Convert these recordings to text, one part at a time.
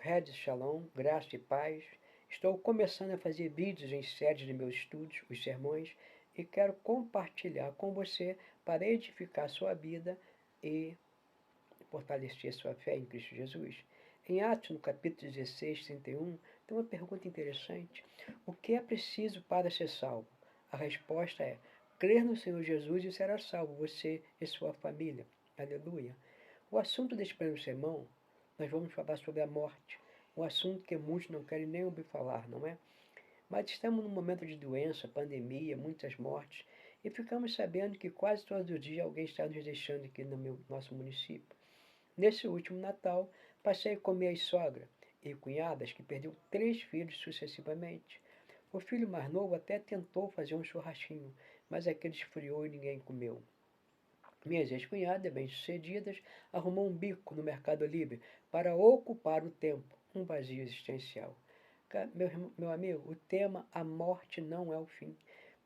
Red Shalom, graça e paz. Estou começando a fazer vídeos em séries de meus estudos, os sermões, e quero compartilhar com você para edificar sua vida e fortalecer sua fé em Cristo Jesus. Em Atos, no capítulo 16, 31, tem uma pergunta interessante. O que é preciso para ser salvo? A resposta é: crer no Senhor Jesus e será salvo, você e sua família. Aleluia. O assunto deste primeiro sermão, nós vamos falar sobre a morte. Um assunto que muitos não querem nem ouvir falar, não é? Mas estamos num momento de doença, pandemia, muitas mortes, e ficamos sabendo que quase todos os dias alguém está nos deixando aqui no nosso município. Nesse último Natal, passei com minhas sogra e cunhadas, que perdeu 3 filhos sucessivamente. O filho mais novo até tentou fazer um churrasquinho, mas aquele esfriou e ninguém comeu. Minhas ex-cunhadas, bem-sucedidas, arrumou um bico no Mercado Livre para ocupar o tempo, um vazio existencial. Meu amigo, o tema A Morte Não é o Fim,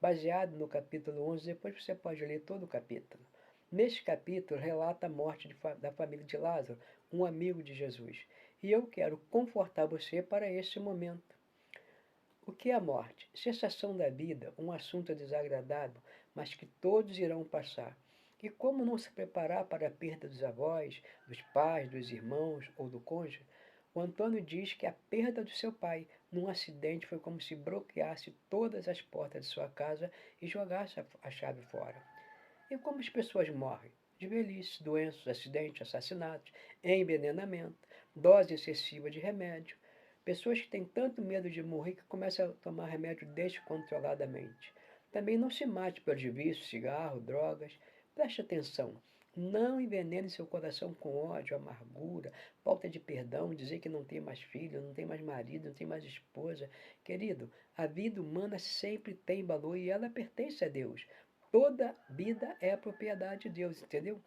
baseado no capítulo 11, depois você pode ler todo o capítulo. Neste capítulo relata a morte da família de Lázaro, um amigo de Jesus. E eu quero confortar você para esse momento. O que é a morte? Cessação da vida, um assunto desagradável, mas que todos irão passar. E como não se preparar para a perda dos avós, dos pais, dos irmãos ou do cônjuge? O Antônio diz que a perda do seu pai num acidente foi como se bloqueasse todas as portas de sua casa e jogasse a chave fora. E como as pessoas morrem? De velhice, doenças, acidentes, assassinatos, envenenamento, dose excessiva de remédio. Pessoas que têm tanto medo de morrer que começam a tomar remédio descontroladamente. Também não se mate pelos vícios, cigarro, drogas. Preste atenção. Não envenene seu coração com ódio, amargura, falta de perdão, dizer que não tem mais filho, não tem mais marido, não tem mais esposa. Querido, a vida humana sempre tem valor e ela pertence a Deus. Toda vida é a propriedade de Deus, entendeu?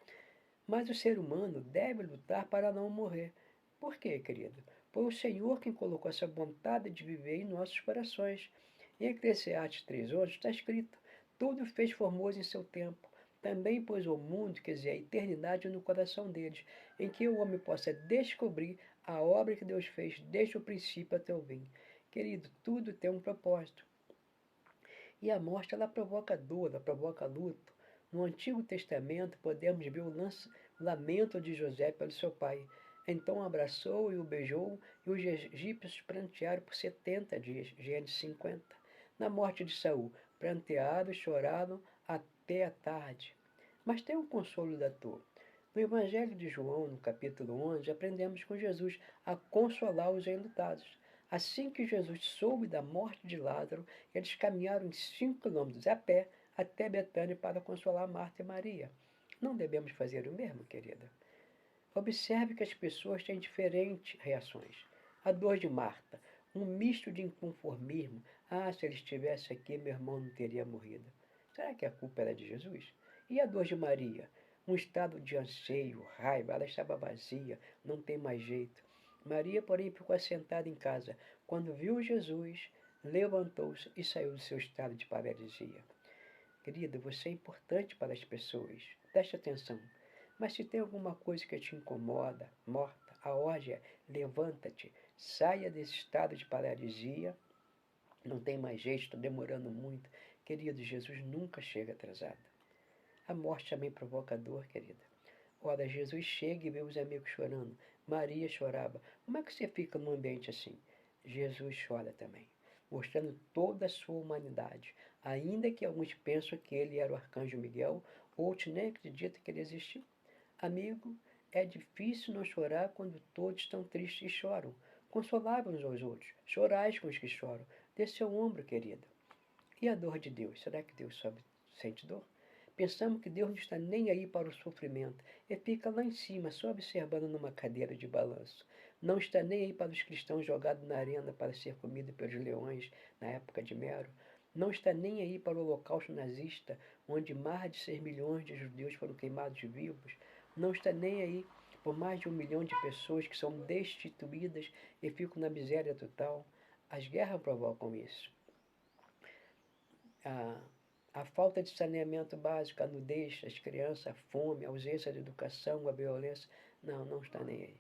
Mas o ser humano deve lutar para não morrer. Por quê, querido? Foi o Senhor quem colocou essa vontade de viver em nossos corações. Em Eclesiastes 3:11 está escrito: tudo fez formoso em seu tempo. Também pôs o mundo, quer dizer, a eternidade no coração deles, em que o homem possa descobrir a obra que Deus fez desde o princípio até o fim. Querido, tudo tem um propósito. E a morte, ela provoca dor, ela provoca luto. No Antigo Testamento, podemos ver o lamento de José pelo seu pai. Então abraçou e o beijou, e os egípcios prantearam por 70 dias, Gênesis 50. Na morte de Saul, prantearam e choraram até a tarde. Mas tem um consolo da dor. No Evangelho de João, no capítulo 11, aprendemos com Jesus a consolar os enlutados. Assim que Jesus soube da morte de Lázaro, eles caminharam 5 quilômetros a pé até Betânia para consolar Marta e Maria. Não devemos fazer o mesmo, querida? Observe que as pessoas têm diferentes reações. A dor de Marta, um misto de inconformismo. Ah, se ele estivesse aqui, meu irmão não teria morrido. Será que a culpa era de Jesus? E a dor de Maria? Um estado de anseio, raiva, ela estava vazia, não tem mais jeito. Maria, porém, ficou assentada em casa. Quando viu Jesus, levantou-se e saiu do seu estado de paralisia. Querida, você é importante para as pessoas. Preste atenção. Mas se tem alguma coisa que te incomoda, morta, a ordem é: levanta-te, saia desse estado de paralisia. Não tem mais jeito, está demorando muito. Querido, Jesus nunca chega atrasado. A morte também provoca dor, querida. Ora, Jesus chega e vê os amigos chorando. Maria chorava. Como é que você fica num ambiente assim? Jesus chora também, mostrando toda a sua humanidade. Ainda que alguns pensam que ele era o arcanjo Miguel, outros nem acreditam que ele existiu. Amigo, é difícil não chorar quando todos estão tristes e choram. Consolai uns aos outros. Chorais com os que choram. Dê seu ombro, querida. E a dor de Deus? Será que Deus sente dor? Pensamos que Deus não está nem aí para o sofrimento e fica lá em cima, só observando numa cadeira de balanço. Não está nem aí para os cristãos jogados na arena para ser comido pelos leões na época de Nero. Não está nem aí para o holocausto nazista, onde mais de 6 milhões de judeus foram queimados vivos. Não está nem aí por mais de 1 milhão de pessoas que são destituídas e ficam na miséria total. As guerras provocam isso. A falta de saneamento básico, a nudez, as crianças, a fome, a ausência de educação, a violência, não está nem aí.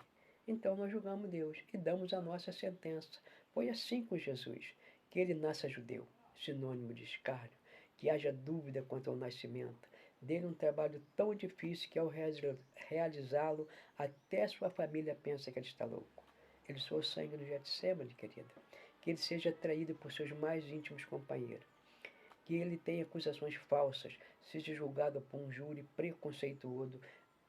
Então nós julgamos Deus e damos a nossa sentença. Foi assim com Jesus, que ele nasça judeu, sinônimo de escárnio, que haja dúvida quanto ao nascimento, dele um trabalho tão difícil que ao realizá-lo, até sua família pensa que ele está louco. Ele suou sangue no Getsemane, querida. Que ele seja traído por seus mais íntimos companheiros. Que ele tenha acusações falsas, seja julgado por um júri preconceituoso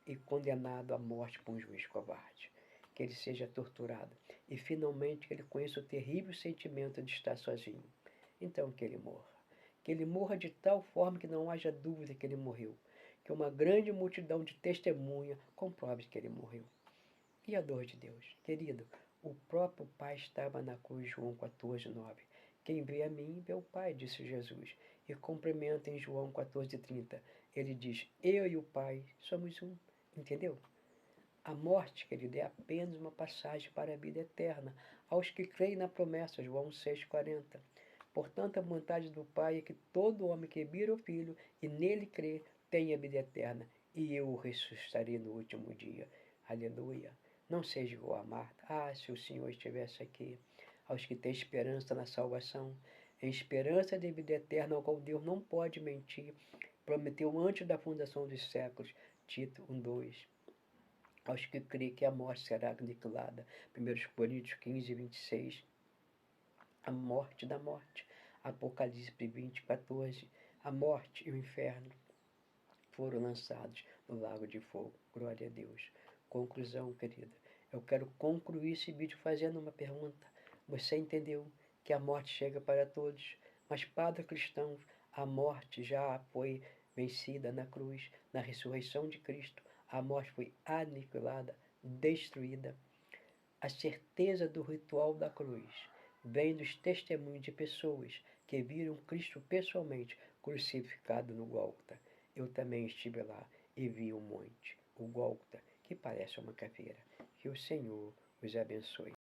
e condenado à morte por um juiz covarde. Que ele seja torturado e finalmente que ele conheça o terrível sentimento de estar sozinho. Então que ele morra. Que ele morra de tal forma que não haja dúvida que ele morreu. Que uma grande multidão de testemunha comprove que ele morreu. E a dor de Deus? Querido, o próprio Pai estava na cruz, João 14:9. Quem vê a mim, vê o Pai, disse Jesus. E complementa em João 14:30. Ele diz, eu e o Pai somos um. Entendeu? A morte, querido, é apenas uma passagem para a vida eterna, aos que creem na promessa, João 6:40. Portanto, a vontade do Pai é que todo homem que vira o Filho e nele crê tenha vida eterna, e eu o ressuscitarei no último dia. Aleluia. Não seja igual a Marta. Ah, se o Senhor estivesse aqui. Aos que têm esperança na salvação, em esperança de vida eterna, ao qual Deus não pode mentir, prometeu antes da fundação dos séculos. Tito 1:2. Aos que creem que a morte será aniquilada. 1 Coríntios 15:26. A morte da morte. Apocalipse 20:14. A morte e o inferno foram lançados no lago de fogo. Glória a Deus. Conclusão, querida. Eu quero concluir esse vídeo fazendo uma pergunta. Você entendeu que a morte chega para todos, mas para os cristãos a morte já foi vencida na cruz, na ressurreição de Cristo. A morte foi aniquilada, destruída. A certeza do ritual da cruz vem dos testemunhos de pessoas que viram Cristo pessoalmente crucificado no Gólgota. Eu também estive lá e vi o monte, o Gólgota, que parece uma caveira. Que o Senhor os abençoe.